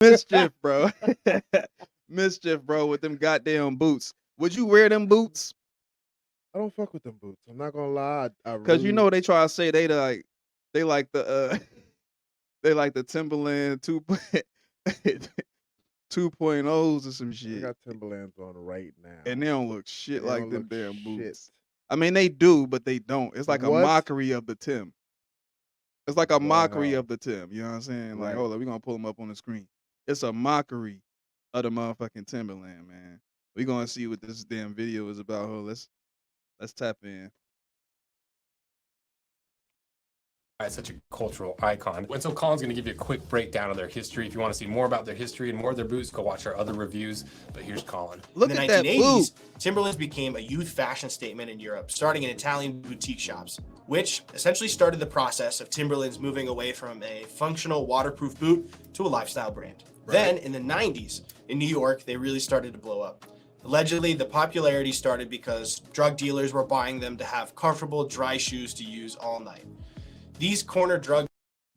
MSCHF, bro. MSCHF, bro, with them goddamn boots. Would you wear them boots? I don't fuck with them boots. I'm not gonna lie. I Cause really, you know they try to say they like the they like the Timberland 2.0s or some I shit. got Timberlands on right now. And they don't look shit They like don't them look damn shit. boots. I mean they do, but they don't. It's like a What? mockery of the Tim. It's like a The mockery hell? of the Tim. You know what I'm saying? Like, Right. hold on, we're gonna pull them up on the screen. It's a mockery of the motherfucking Timberland, man. We're gonna see what this damn video is about. Hold, let's tap in. Such a cultural icon. And so Colin's going to give you a quick breakdown of their history. If you want to see more about their history and more of their boots, go watch our other reviews. But here's Colin. Look in the at that 1980s, boot. Timberlands became a youth fashion statement in Europe, starting in Italian boutique shops, which essentially started the process of Timberlands moving away from a functional waterproof boot to a lifestyle brand. Right. Then in the 90s, in New York, they really started to blow up. Allegedly, the popularity started because drug dealers were buying them to have comfortable, dry shoes to use all night. These corner drug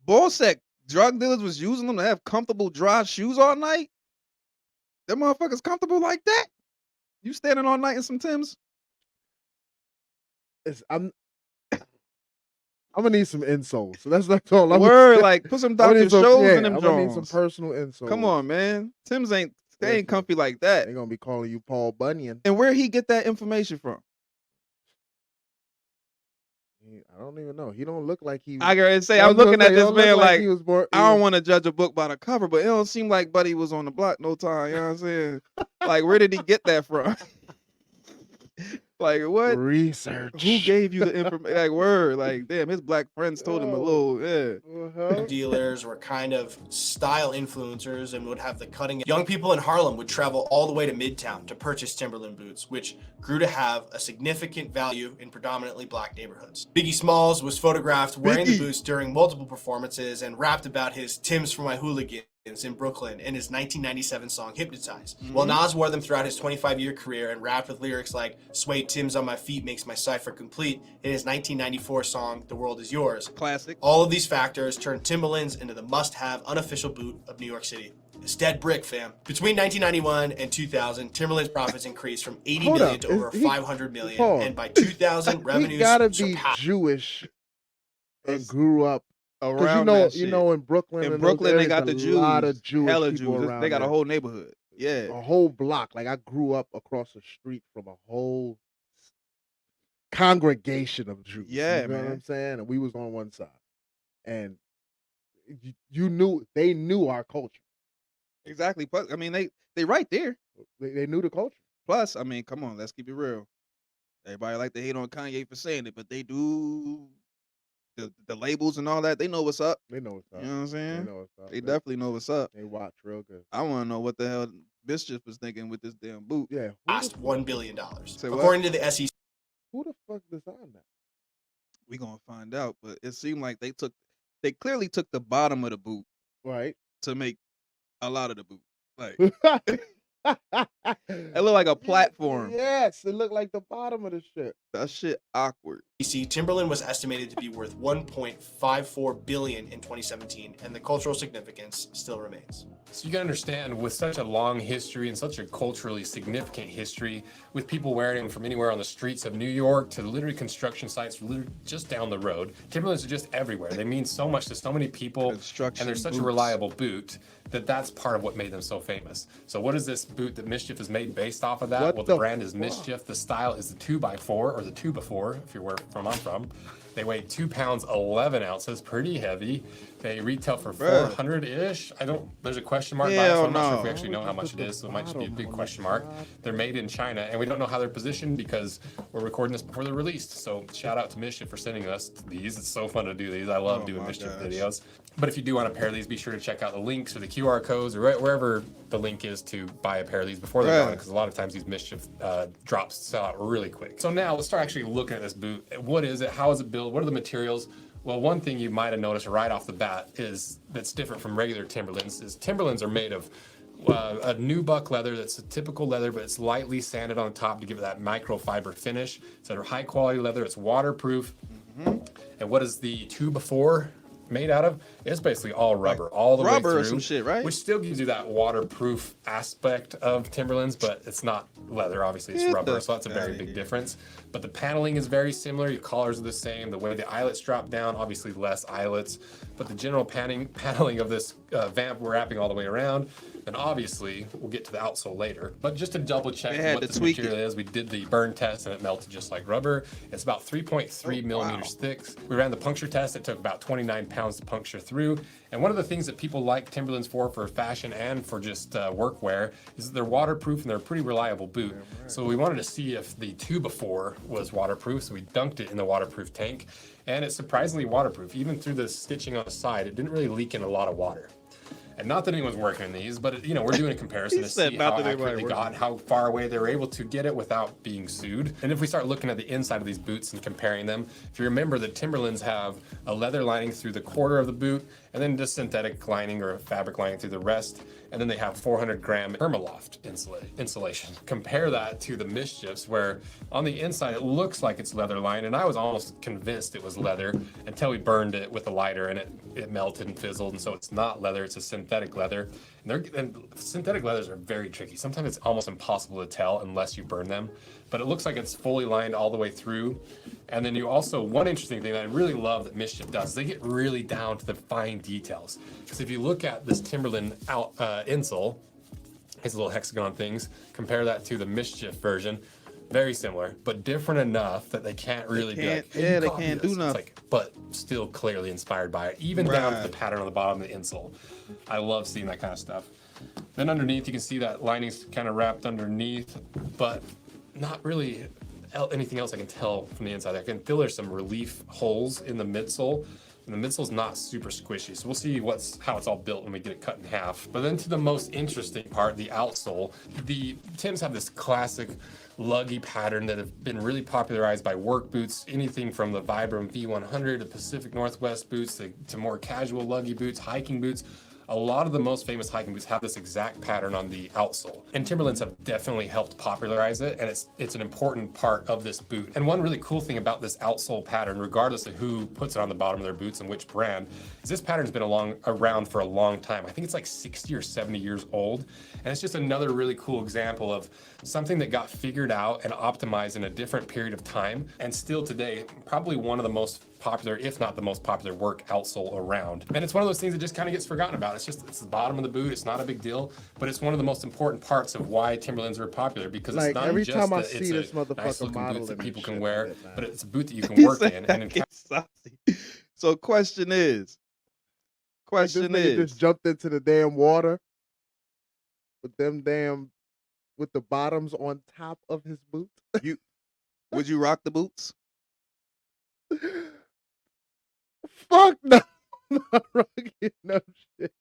Bullshit. Drug dealers was using them to have comfortable dry shoes all night. Them motherfuckers comfortable like that? You standing all night in some Timbs? I'm gonna need some insoles. So that's all. Word, like put some Dr. Scholl's in them I'm gonna need some Jones. personal insoles. Come on, man. Timbs ain't Listen, comfy like that. They're gonna be calling you Paul Bunyan. And where he get that information from? I don't even know. He don't look like he. I gotta say, I'm looking at this man like he was born. I don't want to judge a book by the cover, but it don't seem like Buddy was on the block no time. You know what I'm saying? Like, where did he get that from? Like, what? Research. Who gave you the information? Like, word. Like, damn, his black friends told him a little, yeah. Dealers were kind of style influencers and would have the cutting. Young people in Harlem would travel all the way to Midtown to purchase Timberland boots, which grew to have a significant value in predominantly black neighborhoods. Biggie Smalls was photographed wearing the boots during multiple performances and rapped about his Timbs for my hooligans in Brooklyn in his 1997 song Hypnotize. While Nas wore them throughout his 25-year career and rapped with lyrics like "Suede Timbs on my feet makes my cipher complete" in his 1994 song The World Is Yours. Classic. All of these factors turned Timberlands into the must-have unofficial boot of New York City. It's dead brick, fam. Between 1991 and 2000, Timberland's profits increased from 80 million to over 500 million, and by 2000, revenues He gotta be surpassed. Jewish and grew up around you know, in Brooklyn. In Brooklyn, they got the Jews. A lot of Jewish hella people Jews. around They got there. a whole neighborhood. Yeah. A whole block. Like I grew up across the street from a whole congregation of Jews. Yeah, you know what man. I'm saying? And we was on one side, and they knew our culture. Exactly. Plus, I mean, they right there. They knew the culture. Plus, I mean, come on, let's keep it real. Everybody like to hate on Kanye for saying it, but they do the labels and all that. They know what's up. They know what's up. You know what I'm saying? They know what's up. They definitely know what's up. They watch real good. I want to know what the hell MSCHF was thinking with this damn boot. Yeah. Past $1 billion. Say what? According to the SEC, Who the fuck designed that? We gonna find out, but it seemed like they clearly took the bottom of the boot Right. to make a lot of the boot. Like it looked like a platform. Yes, it looked like the bottom of the shit. That shit awkward. Timberland was estimated to be worth 1.54 billion in 2017, and the cultural significance still remains. So you can understand, with such a long history and such a culturally significant history, with people wearing them from anywhere on the streets of New York to literally construction sites literally just down the road, Timberlands are just everywhere. They mean so much to so many people, and they're such a reliable boot that's part of what made them so famous. So what is this boot that MSCHF is made based off of that? Well, the brand is MSCHF. The style is the 2x4 or the 2x4, if you're where I'm from. They weigh 2 pounds 11 ounces, pretty heavy. They retail for 400-ish. There's a question mark by it, so I'm not sure if we actually know how much it is, so it might just be a big question mark. They're made in China, and we don't know how they're positioned because we're recording this before they're released. So shout out to MSCHF for sending us these. It's so fun to do these. I love doing MSCHF videos. But if you do want a pair of these, be sure to check out the links or the QR codes or wherever the link is to buy a pair of these before they're gone, because a lot of times these MSCHF drops sell out really quick. So now let's start actually looking at this boot. What is it? How is it built? What are the materials? Well, one thing you might have noticed right off the bat is that's different from regular Timberlands is Timberlands are made of a nubuck leather that's a typical leather, but it's lightly sanded on the top to give it that microfiber finish. It's a high quality leather. It's waterproof. And what does the 2x4 made out of, it's basically all rubber, all the way Rubber through. or some shit, right? Which still gives you that waterproof aspect of Timberlands, but it's not leather. Obviously, it's Get rubber, the so that's a fuck very outta big here. difference. But the paneling is very similar. Your collars are the same. The way the eyelets drop down, obviously less eyelets, but the general paneling of this vamp we're wrapping all the way around. And obviously, we'll get to the outsole later. But just to double check They had what to this tweak material is, we did the burn test and it melted just like rubber. It's about 3.3 millimeters thick. We ran the puncture test. It took about 29 pounds to puncture through. And one of the things that people like Timberlands for fashion and for just workwear, is that they're waterproof and they're a pretty reliable boot. So we wanted to see if the 2x4 was waterproof. So we dunked it in the waterproof tank, and it's surprisingly waterproof. Even through the stitching on the side, it didn't really leak in a lot of water. And not that anyone's working on these, but we're doing a comparison to see how accurate they got and how far away they were able to get it without being sued. And if we start looking at the inside of these boots and comparing them, if you remember that Timberlands have a leather lining through the quarter of the boot, and then just synthetic lining or a fabric lining through the rest, and then they have 400-gram Permaloft insulation. Compare that to the MSCHFs, where on the inside it looks like it's leather lined, and I was almost convinced it was leather until we burned it with a lighter and it melted and fizzled, and so it's not leather, it's a synthetic leather. And synthetic leathers are very tricky. Sometimes it's almost impossible to tell unless you burn them, but it looks like it's fully lined all the way through. And then you also, one interesting thing that I really love that MSCHF does is they get really down to the fine details. Because if you look at this Timberland insole, these little hexagon things, compare that to the MSCHF version, very similar, but different enough that they can't really be like, hey, they copy can't this. do nothing. It's like, but still clearly inspired by it, even down to the pattern on the bottom of the insole. I love seeing that kind of stuff. Then underneath, you can see that lining's kind of wrapped underneath, but not really anything else I can tell from the inside. I can feel there's some relief holes in the midsole, and the midsole's not super squishy. So we'll see how it's all built when we get it cut in half. But then to the most interesting part, the outsole. The Timbs have this classic luggy pattern that have been really popularized by work boots, anything from the Vibram V100 to Pacific Northwest boots to more casual luggy boots, hiking boots. A lot of the most famous hiking boots have this exact pattern on the outsole. And Timberlands have definitely helped popularize it, and it's an important part of this boot. And one really cool thing about this outsole pattern, regardless of who puts it on the bottom of their boots and which brand, is this pattern's been around for a long time. I think it's like 60 or 70 years old. And it's just another really cool example of something that got figured out and optimized in a different period of time. And still today, probably one of the most popular, if not the most popular work outsole around. And it's one of those things that just kind of gets forgotten about. It's the bottom of the boot. It's not a big deal, but it's one of the most important parts of why Timberlands are popular, because it's not every just time I that see it's this a motherfucker nice looking boot modeling that people and can shit, wear, man. but it's a boot that you can work in. And in So question is, This nigga just jumped into the damn water with the bottoms on top of his boots. would you rock the boots? Fuck no. Not rocking no shit.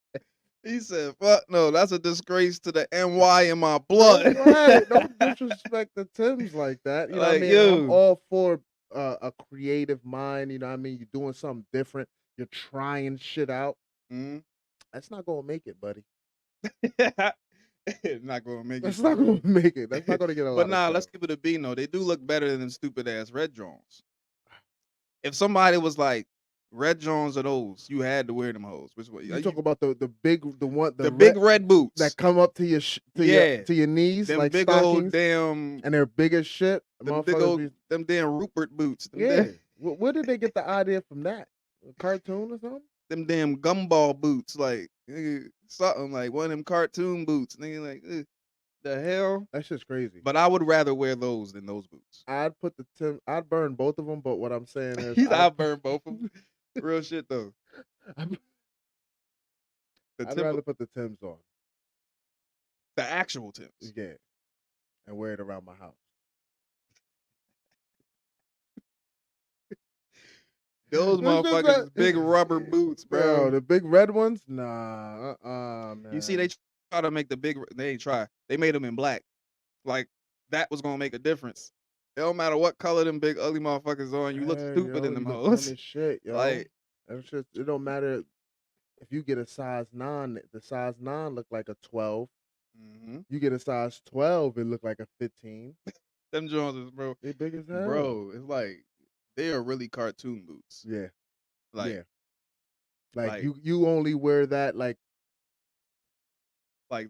He said, fuck no, that's a disgrace to the NY in my blood. Right. Don't disrespect the Timbs like that. You know what I mean? I'm all for a creative mind, you know what I mean? You're doing something different. You're trying shit out. That's not gonna make it, buddy. Not gonna make it. That's not gonna make it. That's not gonna get a lot. But nah, let's give it a B. No, they do look better than them stupid ass red Jones. If somebody was like, red Jones are those, you had to wear them hoes. Which way? You talk about the big big red boots that come up to your your knees, them like big stockings, old damn, and they're big as shit. Them damn Rupert boots. Where did they get the idea from that? A cartoon or something? Them damn gumball boots, like something like one of them cartoon boots. Nigga, like the hell? That's just crazy. But I would rather wear those than those boots. I'd burn both of them. But what I'm saying is, I'd burn both of them. Real shit though. I'd rather put the Timbs on. The actual Timbs. Yeah. And wear it around my house. Those motherfuckers, big rubber boots, bro. The big red ones? Nah, man. You see, they try to make they ain't try. They made them in black. Like, that was gonna make a difference. It don't matter what color them big ugly motherfuckers on, you look stupid in them hoes. Shit, yo. Like, it don't matter if you get a size 9, the size 9 look like a 12. You get a size 12, it look like a 15. Them Joneses, bro. They big as hell. Bro, it's like they are really cartoon boots. Yeah. Like, yeah. Like Like you only wear that like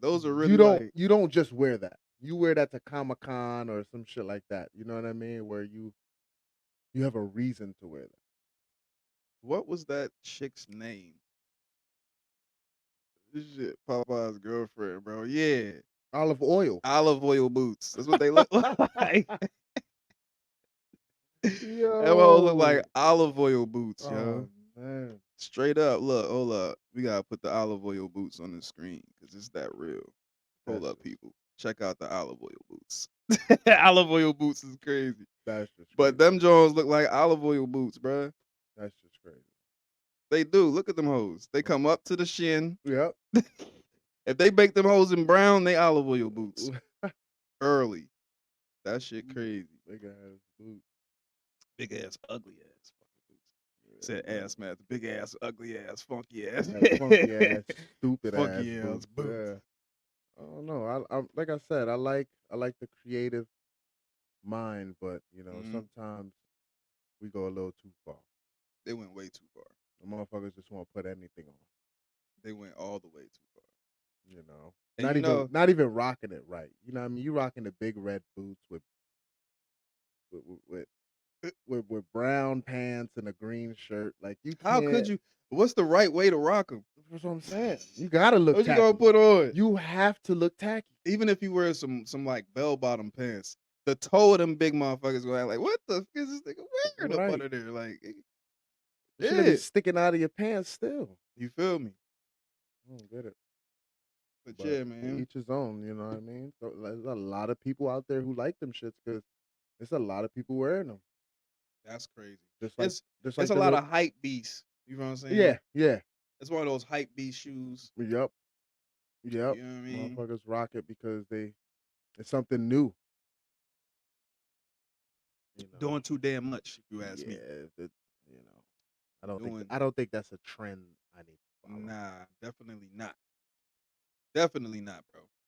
those are really like you don't just wear that. You wear that to Comic-Con or some shit like that. You know what I mean? Where you have a reason to wear that. what was that chick's name? This shit, Popeye's girlfriend, bro. Yeah, Olive oil. olive oil boots. That's what they look like. That all look like Yo. olive oil boots, yo. Oh man. Straight up. Look, hold up. We gotta put the olive oil boots on the screen because it's that real. Hold That's up, people. Check out the olive oil boots. Olive oil boots is crazy. That's just But crazy. them Jones look like olive oil boots, bruh. That's just crazy. They do. Look at them hoes. They come up to the shin. Yep. If they bake them hoes in brown, they olive oil boots. Early. That shit crazy. Big ass boots. Big ass, ugly ass fucking boots. Said ass math. Big ass, ugly ass, funky ass. Funky ass, stupid funky ass ass boots. Yeah. I don't know. I like I said, I like the creative mind, but you know, sometimes we go a little too far. They went way too far. The motherfuckers just want to put anything on. They went all the way too far. You know. And not even rocking it right. You know what I mean? You rocking the big red boots with brown pants and a green shirt. Like you can't. How could you? What's the right way to rock them? That's what I'm saying. You gotta look What tacky. you gonna put on? You have to look tacky. Even if you wear some like bell bottom pants, the toe of them big motherfuckers going like, what the fuck is this nigga wearing up under there? Like, it should be sticking out of your pants still. You feel me? I don't get it. But yeah, man. Each his own, you know what I mean? So there's a lot of people out there who like them shits because there's a lot of people wearing them. That's crazy. It's a lot of hype beasts. You know what I'm saying? Yeah, yeah. It's one of those hype beast shoes. Yep. You know what I mean? Motherfuckers rock it because it's something new. You know? Doing too damn much, if you ask me. You know. I don't think that's a trend I need to follow. Nah, definitely not. Definitely not, bro.